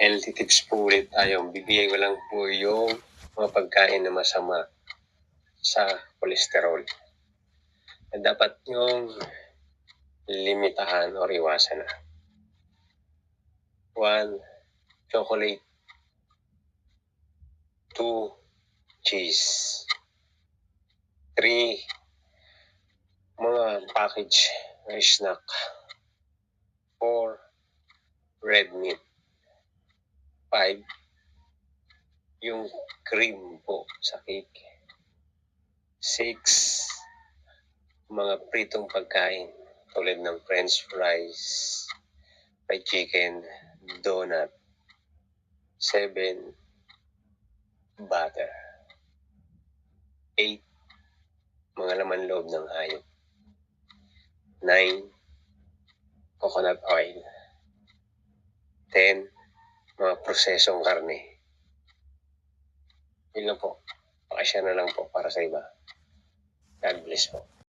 Healthy tips po ulit tayo. Bibigay ko lang po yung mga pagkain na masama sa kolesterol na dapat yung limitahan o iwasan na. 1. Chocolate. 2. Cheese. 3. Mga package na snack. 4. Red meat. 5. Yung cream po sa cake. 6. Mga pritong pagkain tulad ng french fries, fried chicken, donut. 7. Butter. 8. Mga laman loob ng hayop. 9. Coconut oil. 10. Mga prosesong karne. Yun lang po. Pakishare na lang po para sa iba. God bless po.